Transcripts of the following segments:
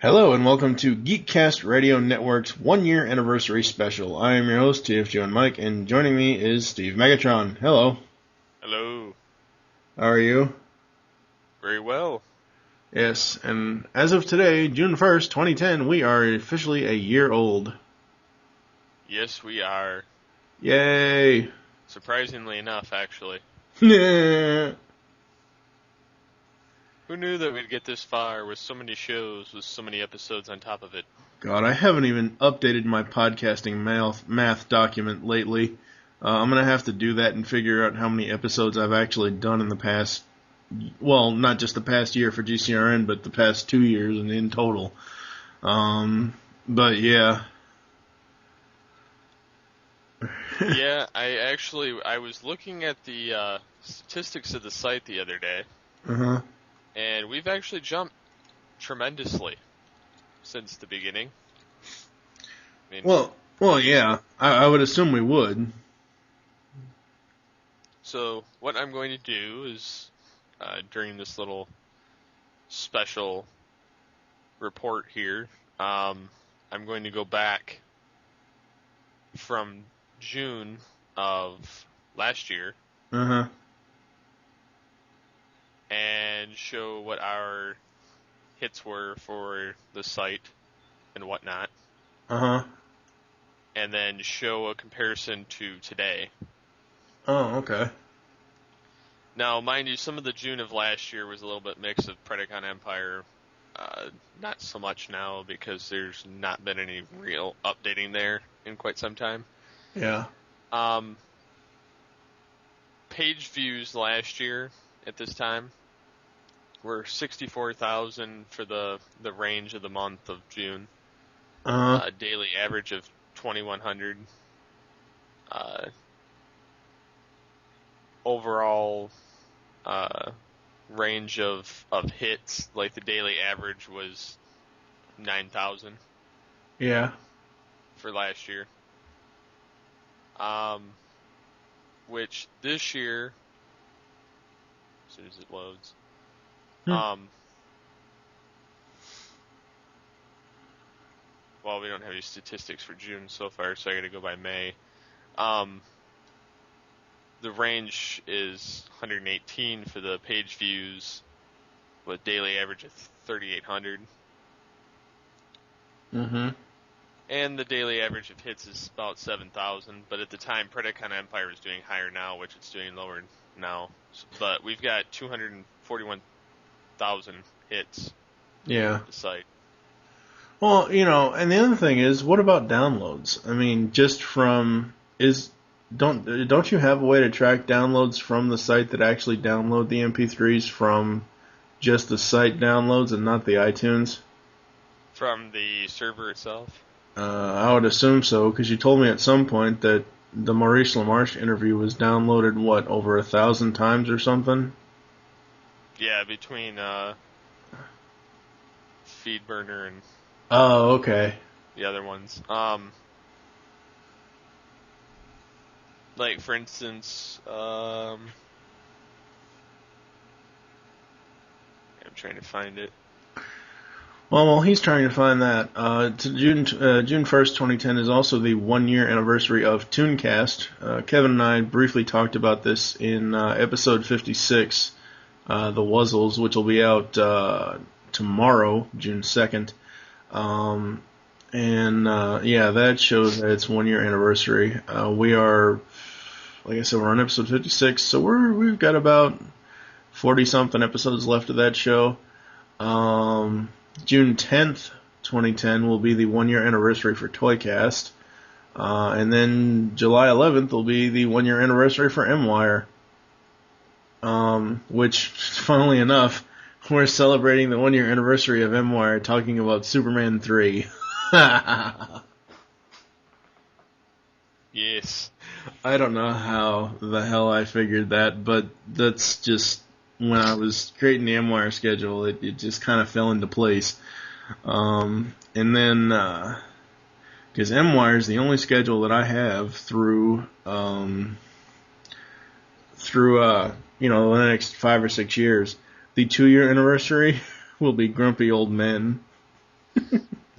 Hello and welcome to Geekcast Radio Network's 1 year anniversary special. I am your host, TFG and Mike, and joining me is Steve Megatron. Hello. Hello. How are you? Very well. Yes, and as of today, June 1st, 2010, we are officially a year old. Yes, we are. Yay! Surprisingly enough, actually. Yeah. Who knew that we'd get this far with so many shows, with so many episodes on top of it? God, I haven't even updated my podcasting math document lately. I'm going to have to do that and figure out how many episodes I've actually done in the past, well, not just the past year for GCRN, but the past 2 years and in total. But yeah. Yeah, I was looking at the statistics of the site the other day, and we've actually jumped tremendously since the beginning. I mean, Well, yeah, I would assume we would. So what I'm going to do is, during this little special report here, I'm going to go back from June of last year and show what our hits were for the site and whatnot. And then show a comparison to today. Oh, okay. Now, mind you, some of the June of last year was a little bit mix of Predacon Empire. Not so much now because there's not been any real updating there in quite some time. Yeah. Page views last year at this time were 64,000 for the range of the month of June. A daily average of 2,100. Overall range of hits, like the daily average was 9,000. Yeah. For last year. Which this year, as soon as it loads, well, we don't have any statistics for June so far, so I gotta go by May. The range is 118 for the page views, with daily average of 3,800. And the daily average of hits is about 7,000, but at the time, Predacon Empire is doing higher now, which it's doing lower now. But we've got 241,000 hits. Yeah. The site. Well, and the other thing is, what about downloads? I mean, just from don't you have a way to track downloads from the site that actually download the MP3s from just the site downloads and not the iTunes? From the server itself? I would assume so, because you told me at some point that the Maurice LaMarche interview was downloaded, over 1,000 times or something? Yeah, between FeedBurner and okay. The other ones. Like, for instance, I'm trying to find it. Well, while he's trying to find that, June 1st, 2010 is also the 1 year anniversary of Tooncast. Kevin and I briefly talked about this in episode 56, The Wuzzles, which will be out tomorrow, June 2nd. That shows that it's 1 year anniversary. We are, like I said, we're on episode 56, so we've got about 40-something episodes left of that show. June 10th, 2010 will be the 1 year anniversary for Toycast. And then July 11th will be the 1 year anniversary for M-Wire. Which, funnily enough, we're celebrating the 1 year anniversary of M-Wire talking about Superman 3. Yes. I don't know how the hell I figured that, but that's just, when I was creating the M-Wire schedule, it just kind of fell into place. And then, because M-Wire is the only schedule that I have through the next 5 or 6 years. The 2 year anniversary will be Grumpy Old Men.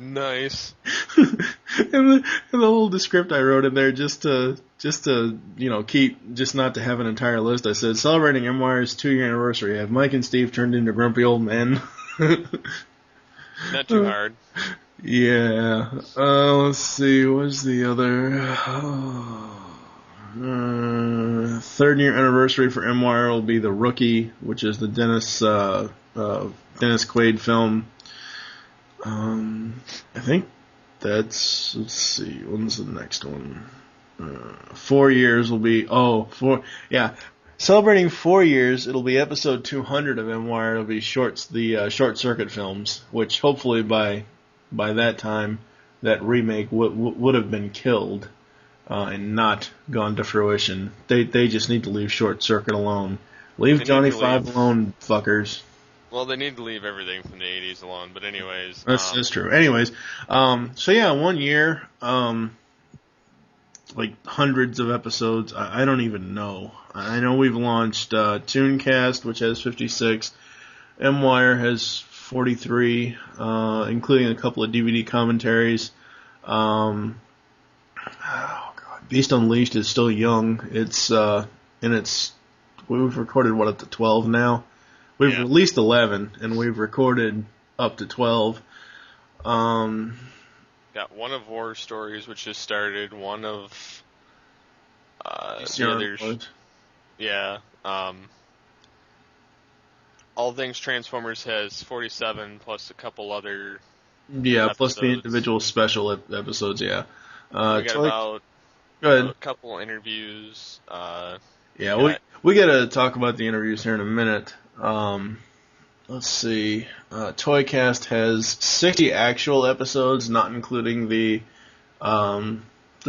Nice. and the little descript I wrote in there just to not to have an entire list. I said, celebrating MWire's 2-year anniversary, have Mike and Steve turned into grumpy old men? Not too hard. Yeah. Let's see. What's the other? 3rd year anniversary for MWire will be The Rookie, which is the Dennis Quaid film. I think that's, let's see, when's the next one? 4 years will be, celebrating 4 years, it'll be episode 200 of MWire. It'll be Short Circuit films, which hopefully by that time, that remake would have been killed, and not gone to fruition. They just need to leave Short Circuit alone. Leave Johnny Five alone, fuckers. Well, they need to leave everything from the 80s alone, but anyways. That's true. Anyways, 1 year, like hundreds of episodes. I don't even know. I know we've launched Tooncast, which has 56. MWire has 43, including a couple of DVD commentaries. Beast Unleashed is still young. We've recorded up to 12 now. We've released 11, and we've recorded up to 12. Got one of War Stories, which just started. One of the others. Yeah. All Things Transformers has 47, plus a couple other. Yeah, episodes. Plus the individual special episodes. Yeah. We got about a couple interviews. We got to talk about the interviews here in a minute. Let's see. Toycast has 60 actual episodes, not including the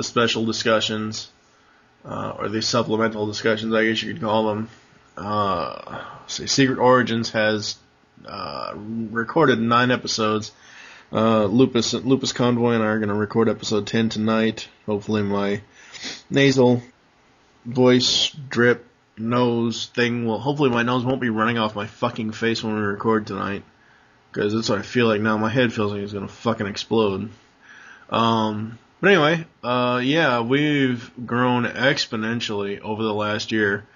special discussions, or the supplemental discussions, I guess you could call them. Secret Origins has recorded 9 episodes. Lupus Convoy and I are going to record episode 10 tonight. Hopefully my nasal voice drip nose thing hopefully my nose won't be running off my fucking face when we record tonight, because that's what I feel like now. My head feels like it's gonna fucking explode. But anyway, we've grown exponentially over the last year.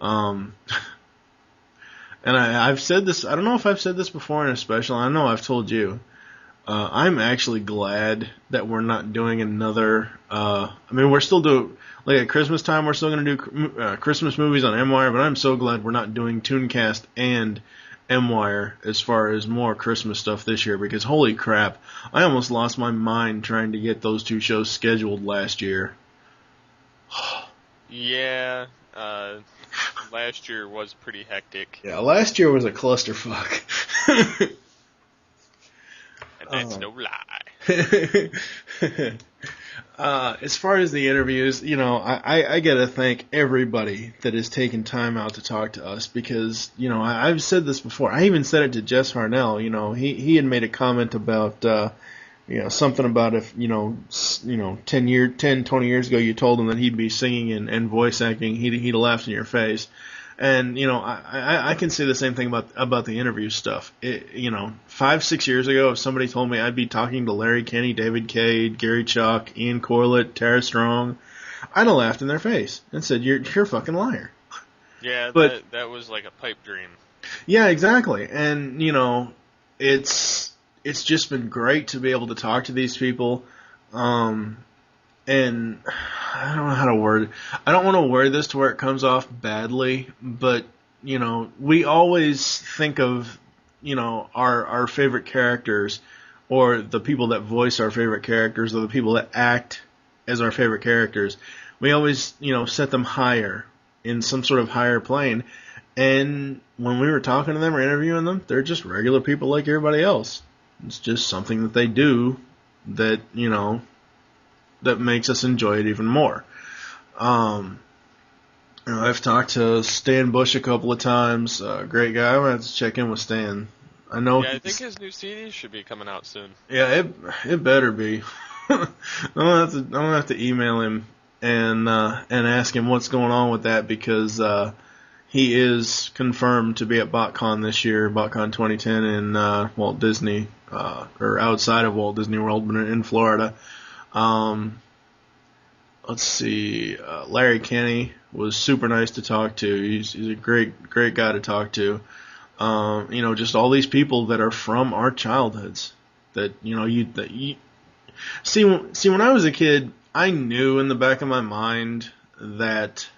And I've said this, I don't know if I've said this before in a special, I know I've told you. I'm actually glad that we're not doing another, we're still doing, like at Christmas time, we're still going to do Christmas movies on MWire, but I'm so glad we're not doing Tooncast and MWire as far as more Christmas stuff this year, because holy crap, I almost lost my mind trying to get those 2 shows scheduled last year. Yeah, last year was pretty hectic. Yeah, last year was a clusterfuck. And that's no lie. As far as the interviews, I gotta thank everybody that has taken time out to talk to us, because, I've said this before. I even said it to Jess Harnell. He had made a comment about, something about if, 20 years ago you told him that he'd be singing and voice acting, he'd have laughed in your face. And, I can say the same thing about the interview stuff. 5-6 years ago, if somebody told me I'd be talking to Larry Kenny, David Cade, Gary Chalk, Ian Corlett, Tara Strong, I'd have laughed in their face and said, you're a fucking liar. Yeah, but that was like a pipe dream. Yeah, exactly. And, it's just been great to be able to talk to these people. And I don't know how to word it. I don't want to word this to where it comes off badly, but, we always think of, our favorite characters, or the people that voice our favorite characters, or the people that act as our favorite characters. We always, set them higher, in some sort of higher plane. And when we were talking to them or interviewing them, they're just regular people like everybody else. It's just something that they do that, that makes us enjoy it even more. I've talked to Stan Bush a couple of times. Great guy. I'm going to have to check in with Stan. I know. Yeah, I think his new CD should be coming out soon. Yeah, it better be. I'm gonna have to email him and ask him what's going on with that, because he is confirmed to be at BotCon this year, BotCon 2010 in Walt Disney, or outside of Walt Disney World, but in Florida. Let's see, Larry Kenny was super nice to talk to. He's a great guy to talk to. Just all these people that are from our childhoods that, see, when I was a kid, I knew in the back of my mind that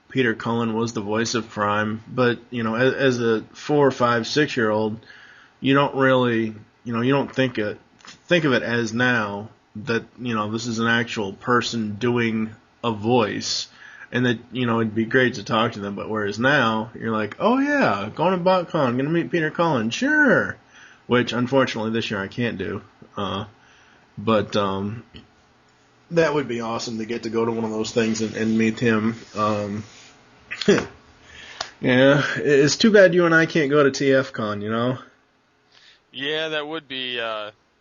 Peter Cullen was the voice of Prime, but, as a 4, 5, 6-year-old, you don't really, you don't think of it as now that, this is an actual person doing a voice, and that, it'd be great to talk to them, but whereas now, you're like, oh yeah, going to BotCon, gonna meet Peter Cullen, sure, which, unfortunately, this year I can't do, but that would be awesome to get to go to one of those things and meet him. Yeah, it's too bad you and I can't go to TFCon, Yeah, that would be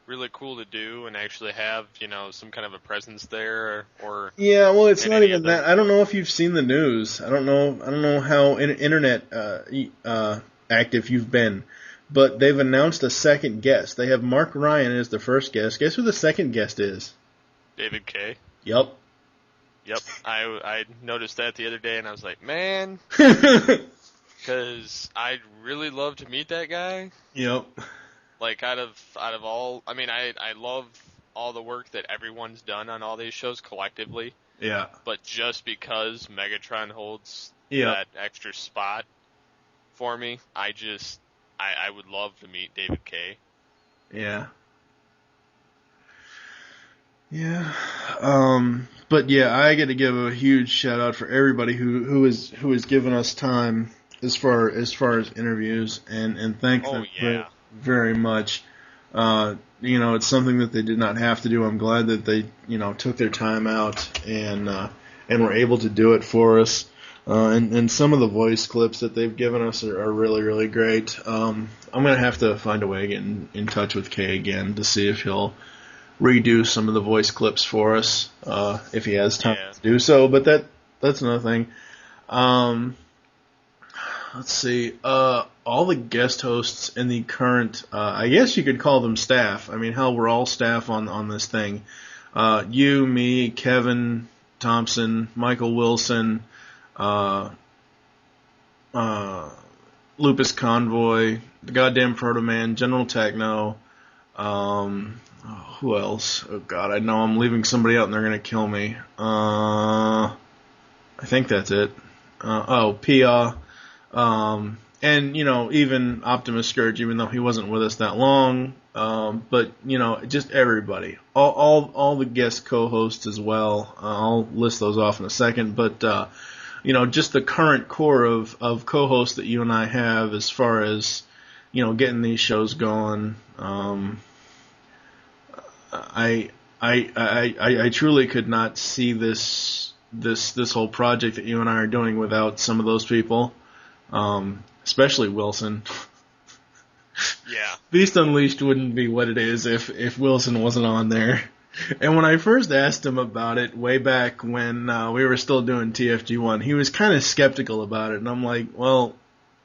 really cool to do and actually have, some kind of a presence there or yeah, well, it's not even that. I don't know if you've seen the news. I don't know how internet active you've been, but they've announced a second guest. They have Mark Ryan as the first guest. Guess who the second guest is? David Kaye. Yep. I noticed that the other day and I was like, man, because I'd really love to meet that guy. Yep. Like out of all, I mean, I love all the work that everyone's done on all these shows collectively. Yeah. But just because Megatron holds that extra spot for me, I would love to meet David Kaye. Yeah. Yeah. But yeah, I got to give a huge shout out for everybody who has given us time as far as interviews and thank them very much. It's something that they did not have to do. I'm glad that they, took their time out and were able to do it for us. And some of the voice clips that they've given us are really, really great. I'm going to have to find a way to get in touch with Kay again to see if he'll redo some of the voice clips for us, if he has time to do so. But that's another thing. Let's see. All the guest hosts in the current, I guess you could call them staff. I mean, hell, we're all staff on this thing. You, me, Kevin Thompson, Michael Wilson, Lupus Convoy, the goddamn Proto Man, General Techno, who else? Oh god, I know I'm leaving somebody out and they're gonna kill me. I think that's it. Pia, and even Optimus Scourge, even though he wasn't with us that long, but just everybody, all the guest co-hosts as well. I'll list those off in a second, but just the current core of co-hosts that you and I have, as far as getting these shows going. I truly could not see this whole project that you and I are doing without some of those people, especially Wilson. Yeah. Beast Unleashed wouldn't be what it is if Wilson wasn't on there. And when I first asked him about it way back when we were still doing TFG1, he was kind of skeptical about it, and I'm like, well,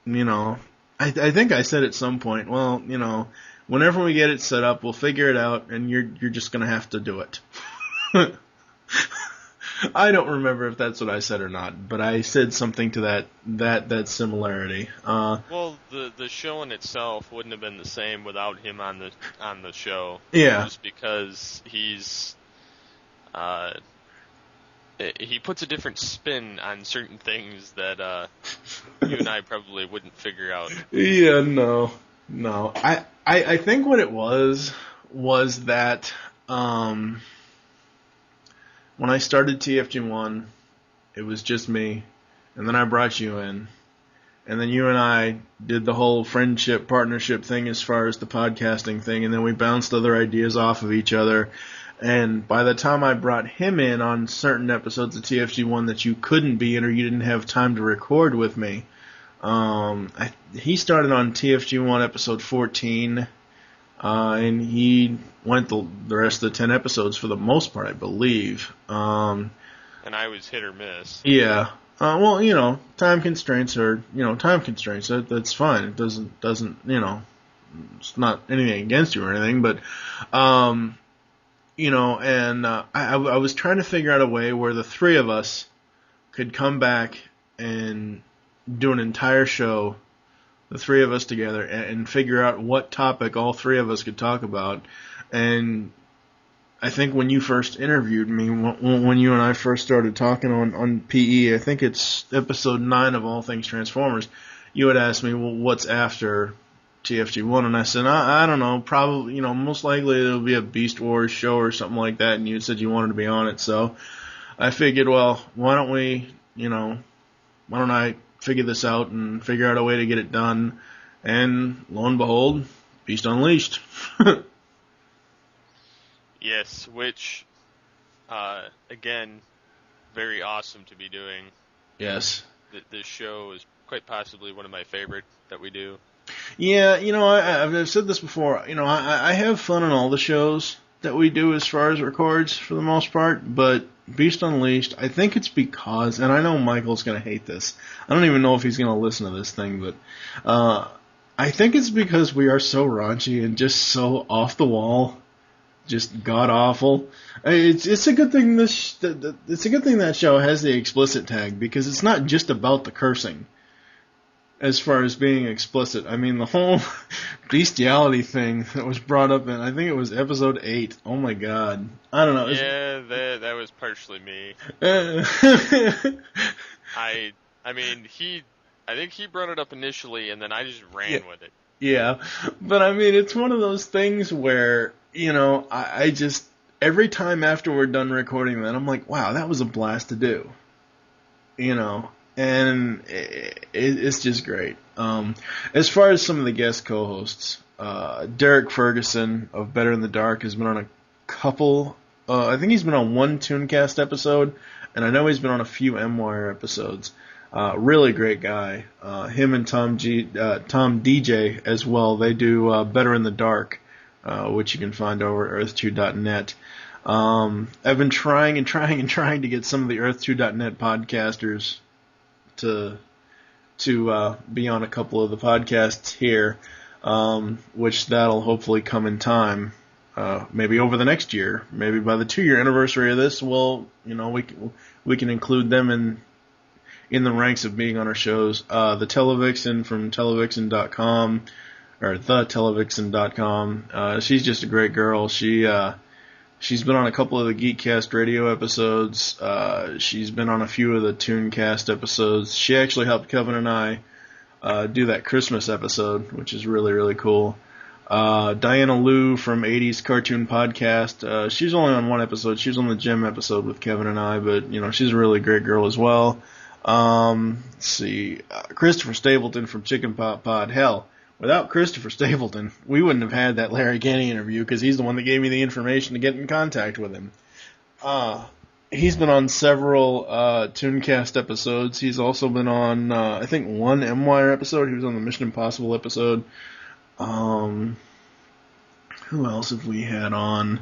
I think I said at some point, well, whenever we get it set up, we'll figure it out, and you're just gonna have to do it. I don't remember if that's what I said or not, but I said something to that similarity. Well, the show in itself wouldn't have been the same without him on the show. Yeah. Just because he's he puts a different spin on certain things that you and I probably wouldn't figure out. Yeah, no. I think what it was that when I started TFG1, it was just me, and then I brought you in, and then you and I did the whole friendship, partnership thing as far as the podcasting thing, and then we bounced other ideas off of each other, and by the time I brought him in on certain episodes of TFG1 that you couldn't be in or you didn't have time to record with me, he started on TFG1 episode 14, and he went the rest of the 10 episodes for the most part, I believe. And I was hit or miss. Yeah. Well, time constraints are, time constraints. That's fine. It doesn't, it's not anything against you or anything, but, and I was trying to figure out a way where the three of us could come back and do an entire show, the three of us together, and figure out what topic all three of us could talk about. And I think when you first interviewed me, when you and I first started talking on PE, I think it's episode 9 of All Things Transformers, you had asked me, well, what's after TFG1? And I said, I don't know, probably, most likely it'll be a Beast Wars show or something like that, and you said you wanted to be on it, so I figured, well, why don't I figure this out and figure out a way to get it done, and lo and behold, Beast Unleashed. Yes, which, again, very awesome to be doing. Yes. This show is quite possibly one of my favorite that we do. Yeah, I've said this before. I have fun on all the shows that we do as far as records for the most part, but Beast Unleashed, I think it's because, and I know Michael's going to hate this. I don't even know if he's going to listen to this thing, but I think it's because we are so raunchy and just so off the wall. Just god awful. It's a good thing it's a good thing that show has the explicit tag, because it's not just about the cursing. As far as being explicit, I mean the whole bestiality thing that was brought up in, I think it was episode 8. Oh my god, I don't know. Yeah, that was partially me. I think he brought it up initially, and then I just ran with it. Yeah, but I mean, it's one of those things where, I just, every time after we're done recording that, I'm like, wow, that was a blast to do. And it's just great. As far as some of the guest co-hosts, Derek Ferguson of Better in the Dark has been on a couple, I think he's been on one Tooncast episode, and I know he's been on a few M-Wire episodes. Really great guy. Him and Tom DJ as well. They do Better in the Dark, which you can find over at earth2.net. I've been trying to get some of the earth2.net podcasters to be on a couple of the podcasts here, which that'll hopefully come in time. Maybe over the next year. Maybe by the 2-year anniversary of this, we can include them in the ranks of being on our shows. The Televixen from televixen.com, or thetellevixen.com. She's just a great girl. She's been on a couple of the Geekcast radio episodes. She's been on a few of the Tooncast episodes. She actually helped Kevin and I do that Christmas episode, which is really, really cool. Diana Liu from 80s Cartoon Podcast. She's only on one episode. She was on the Gem episode with Kevin and I, but, she's a really great girl as well. Let's see. Christopher Stapleton from Chicken Pot Pod. Hell, without Christopher Stapleton, we wouldn't have had that Larry Kenny interview, because he's the one that gave me the information to get in contact with him. He's been on several Tooncast episodes. He's also been on, I think, one M-Wire episode. He was on the Mission Impossible episode. Who else have we had on?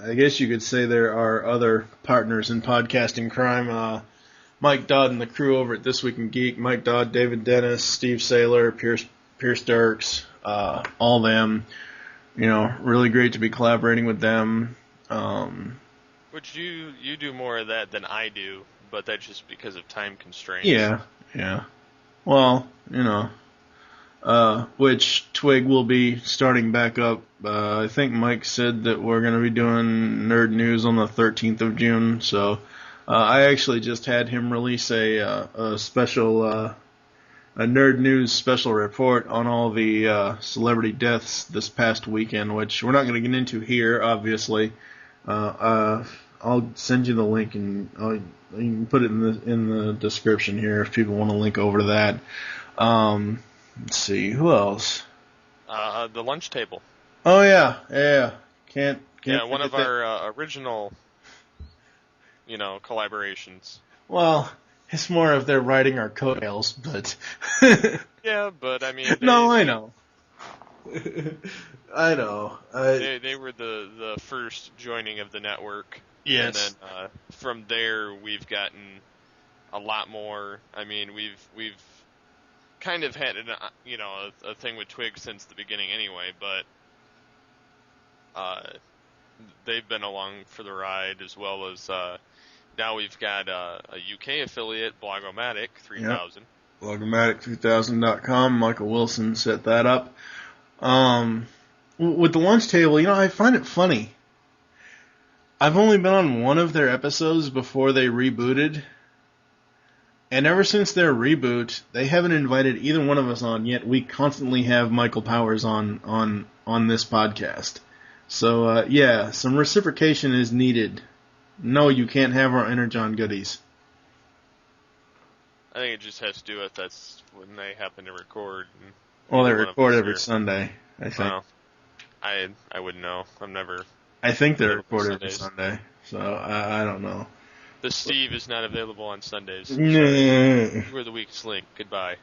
I guess you could say there are other partners in podcasting crime. Mike Dodd and the crew over at This Week in Geek. Mike Dodd, David Dennis, Steve Saylor, Pierce Dirks, all them. Really great to be collaborating with them. Which you do more of that than I do, but that's just because of time constraints. Yeah. Well, which Twig will be starting back up. I think Mike said that we're going to be doing Nerd News on the 13th of June, so I actually just had him release a special, a Nerd News special report on all the celebrity deaths this past weekend, which we're not going to get into here, obviously. I'll send you the link, and you can put it in the description here if people want to link over to that. Let's see, who else? The Lunch Table. Oh yeah. Can't one of our original, collaborations. Well, it's more of they're riding our coattails, but. Yeah, but I mean. I know. I know. They were the first joining of the network. Yes. And then from there, we've gotten a lot more. I mean, we've kind of had a thing with Twig since the beginning anyway, but they've been along for the ride, as well as now we've got a UK affiliate, Blogomatic 3000. Yep. Blogomatic3000.com. Michael Wilson set that up. With the lunch table, I find it funny. I've only been on one of their episodes before they rebooted. And ever since their reboot, they haven't invited either one of us on, yet we constantly have Michael Powers on this podcast. So, yeah, some reciprocation is needed. No, you can't have our Energon goodies. I think it just has to do with that's when they happen to record. Well, they record every Sunday, I think. Well, I wouldn't know. I think they record every Sunday, so I don't know. The Steve is not available on Sundays. We're the weakest link. Goodbye.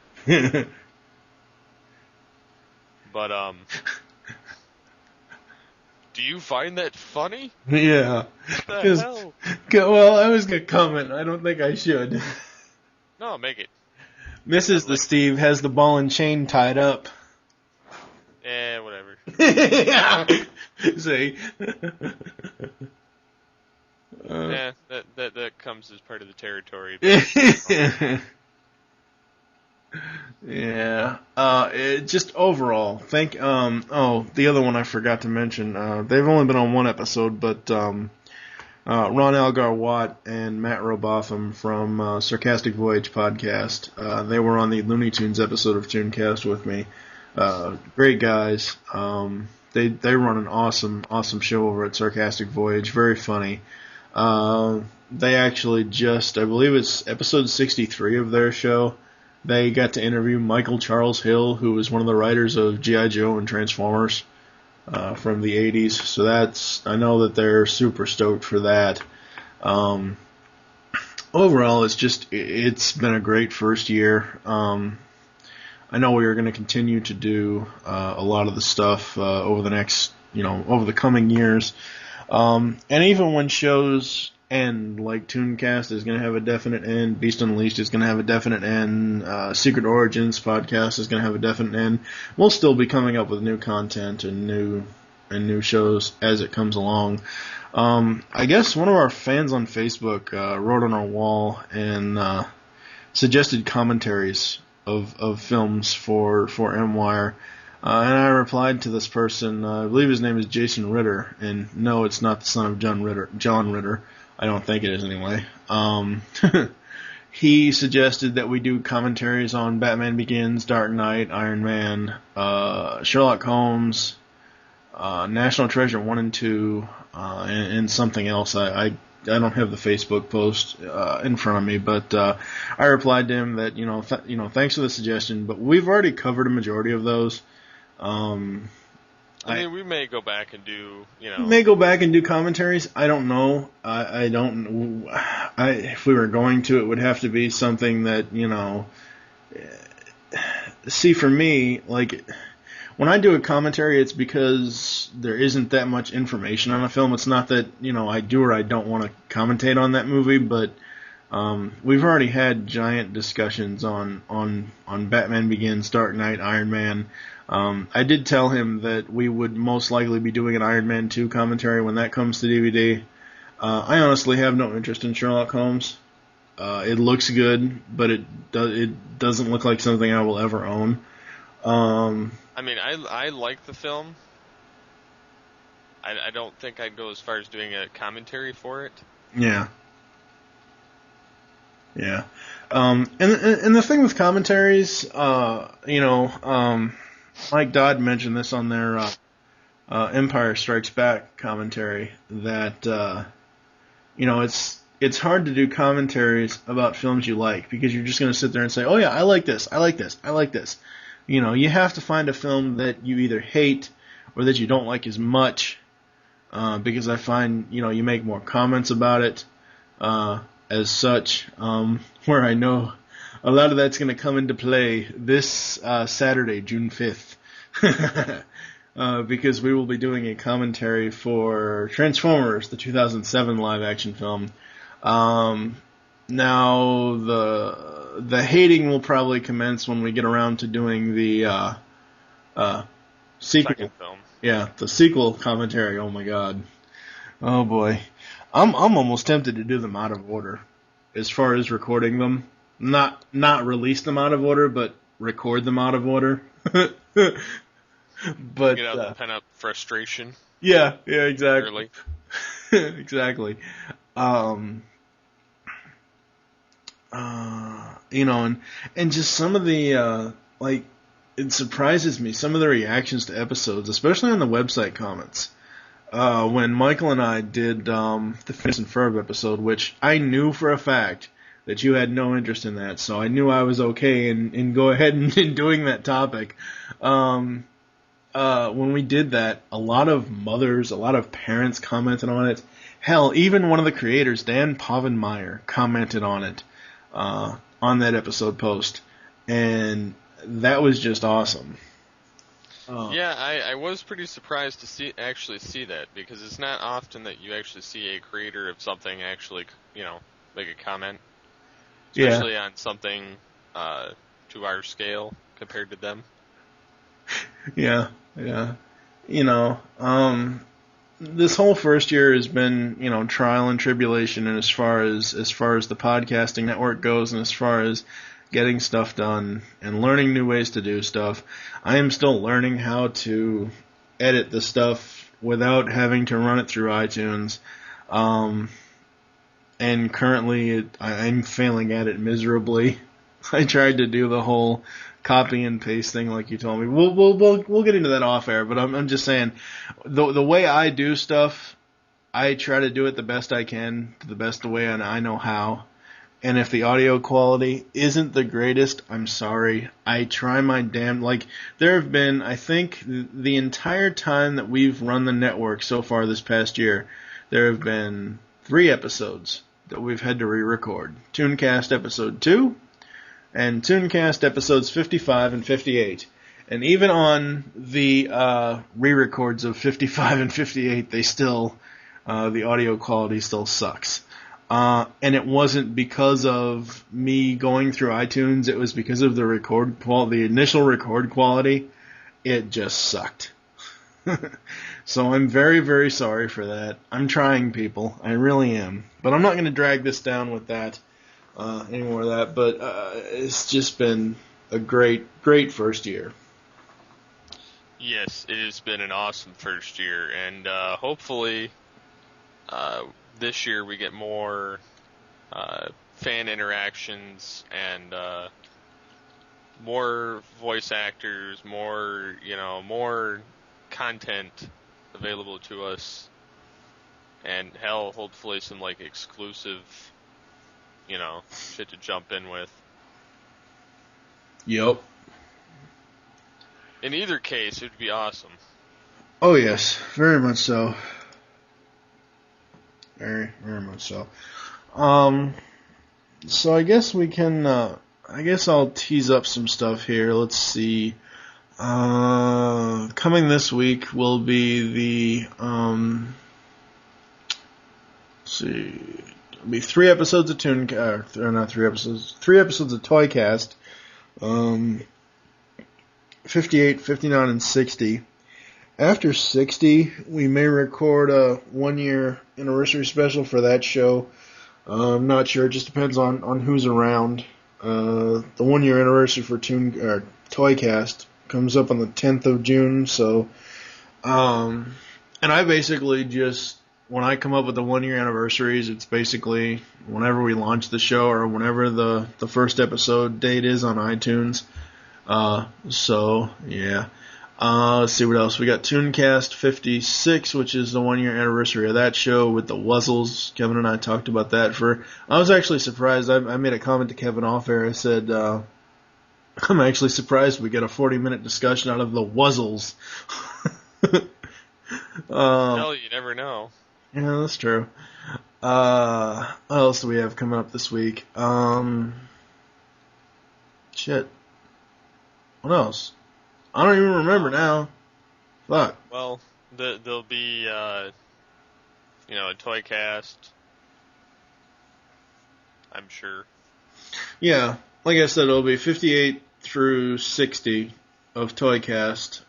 But, do you find that funny? Yeah. What the hell? Well, I was going to comment. I don't think I should. No, make it. Mrs. The Steve has the ball and chain tied up. Whatever. Yeah. See? That comes as part of the territory. Yeah. Just overall, the other one I forgot to mention. They've only been on one episode, but Ron Algar Watt and Matt Robotham from Sarcastic Voyage podcast. They were on the Looney Tunes episode of Tooncast with me. Great guys. They run an awesome show over at Sarcastic Voyage. Very funny. They actually I believe it's episode 63 of their show. They got to interview Michael Charles Hill, who was one of the writers of G.I. Joe and Transformers from the 80s. So I know that they're super stoked for that. Overall, it's been a great first year. I know we are going to continue to do a lot of the stuff over the coming years. And even when shows end, like Tooncast is going to have a definite end, Beast Unleashed is going to have a definite end, Secret Origins podcast is going to have a definite end, we'll still be coming up with new content and new shows as it comes along. I guess one of our fans on Facebook wrote on our wall and suggested commentaries of films for M-Wire. And I replied to this person, I believe his name is Jason Ritter, and no, it's not the son of John Ritter. I don't think it is anyway. He suggested that we do commentaries on Batman Begins, Dark Knight, Iron Man, Sherlock Holmes, National Treasure 1 and 2, and something else. I don't have the Facebook post in front of me, but I replied to him that thanks for the suggestion, but we've already covered a majority of those. We may go back and do, May go back and do commentaries. I don't know. I don't. If we were going to, it would have to be something that See, for me, like when I do a commentary, it's because there isn't that much information on a film. It's not that I do or I don't want to commentate on that movie, but we've already had giant discussions on Batman Begins, Dark Knight, Iron Man. I did tell him that we would most likely be doing an Iron Man 2 commentary when that comes to DVD. I honestly have no interest in Sherlock Holmes. It looks good, but it doesn't look like something I will ever own. I like the film. I don't think I'd go as far as doing a commentary for it. Yeah. Yeah. And the thing with commentaries, Mike Dodd mentioned this on their Empire Strikes Back commentary, that it's hard to do commentaries about films you like, because you're just going to sit there and say, oh yeah, I like this, I like this, I like this. You have to find a film that you either hate or that you don't like as much, because I find, you make more comments about it as such, where I know a lot of that's going to come into play this Saturday, June 5th. because we will be doing a commentary for Transformers, the 2007 live-action film. Now the hating will probably commence when we get around to doing the sequel. Second film. Yeah, the sequel commentary. Oh my god. Oh boy. I'm almost tempted to do them out of order, as far as recording them. Not release them out of order, but record them out of order. But Get out the pent-up frustration. Yeah, exactly. Exactly. And just some of the it surprises me, some of the reactions to episodes, especially on the website comments. When Michael and I did the Phineas and Ferb episode, which I knew for a fact that you had no interest in that, so I knew I was okay in go ahead and in doing that topic. When we did that, a lot of mothers, a lot of parents commented on it. Hell, even one of the creators, Dan Povenmire, commented on it on that episode post, and that was just awesome. Yeah, I was pretty surprised to actually see that, because it's not often that you actually see a creator of something actually, make a comment. Especially on something to our scale compared to them. Yeah. This whole first year has been, trial and tribulation, and as far as the podcasting network goes, and as far as getting stuff done and learning new ways to do stuff. I am still learning how to edit the stuff without having to run it through iTunes. And currently I'm failing at it miserably. I tried to do the whole copy and paste thing like you told me. We'll get into that off air, but I'm just saying the way I do stuff, I try to do it the best I can, the best way I know how. And if the audio quality isn't the greatest, I'm sorry. I try my there have been, I think, the entire time that we've run the network so far this past year, there have been 3 episodes that we've had to re-record. Tooncast episode 2 and Tooncast episodes 55 and 58. And even on the re-records of 55 and 58, they still, the audio quality still sucks. And it wasn't because of me going through iTunes. It was because of the the initial record quality. It just sucked. So I'm very, very sorry for that. I'm trying, people. I really am. But I'm not going to drag this down with that, any more of that. But it's just been a great, great first year. Yes, it has been an awesome first year. And hopefully this year we get more fan interactions and more voice actors, more content available to us, and hell, hopefully some exclusive, shit to jump in with. Yep. In either case, it would be awesome. Oh yes, very much so. Very, very much so. So I guess we can, I guess I'll tease up some stuff here. Let's see. Coming this week will be the, let's see, it'll be 3 episodes of not 3 episodes, 3 episodes of Toycast, 58, 59, and 60. After 60, we may record a 1-year anniversary special for that show. I'm not sure. It just depends on who's around. The 1-year anniversary for Toycast comes up on the 10th of June. So, and I basically just, when I come up with the 1-year anniversaries, it's basically whenever we launch the show or whenever the first episode date is on iTunes. So, yeah. Let's see what else. We got Tooncast 56, which is the 1-year anniversary of that show with the Wuzzles. Kevin and I talked about that I was actually surprised. I made a comment to Kevin off air. I said, I'm actually surprised we get a 40-minute discussion out of the Wuzzles. Hell, you never know. Yeah, that's true. What else do we have coming up this week? Shit. What else? I don't even remember now. Fuck. Well, there'll be, a toy cast. I'm sure. Yeah, like I said, it'll be 58 through 60 of Toycast.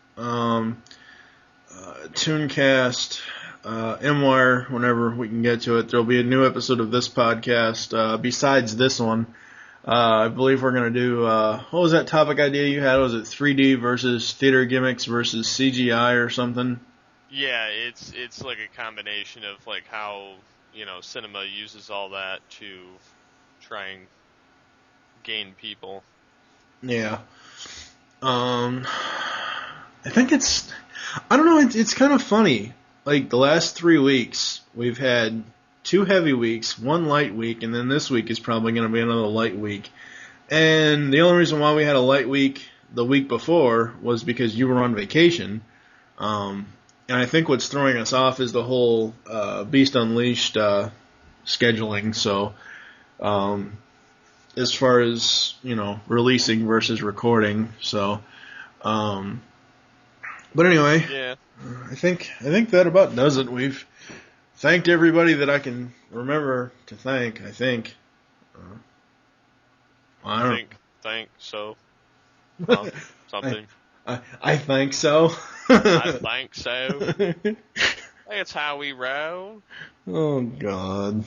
Tooncast, MWire, whenever we can get to it. There'll be a new episode of this podcast besides this one. I believe we're going to do, what was that topic idea you had? Was it 3D versus theater gimmicks versus CGI or something? Yeah, it's like a combination of like how, cinema uses all that to try and gain people. Yeah. I think I don't know, it's kind of funny. Like, the last 3 weeks, we've had 2 heavy weeks, 1 light week, and then this week is probably going to be another light week. And the only reason why we had a light week the week before was because you were on vacation. And I think what's throwing us off is the whole Beast Unleashed scheduling. So, as far as, releasing versus recording. So, but anyway, yeah. I think that about does it. We've thanked everybody that I can remember to thank, I think. I think so. Something. I think so. I think so. That's how we roll. Oh, God.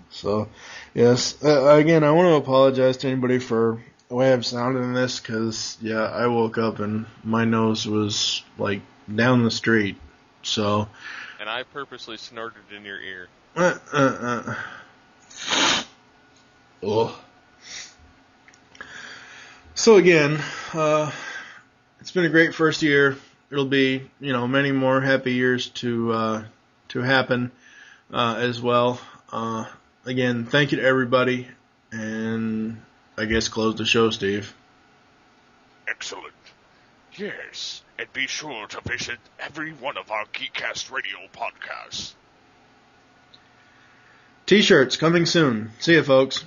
So, yes. Again, I want to apologize to anybody for the way I've sounded in this, because, yeah, I woke up and my nose was, like, down the street. So. And I purposely snorted in your ear. Ugh. So again, it's been a great first year. It'll be, many more happy years to happen as well. Again, thank you to everybody, and I guess close the show, Steve. Excellent. Yes, and be sure to visit every one of our Geekcast radio podcasts. T-shirts coming soon. See ya, folks.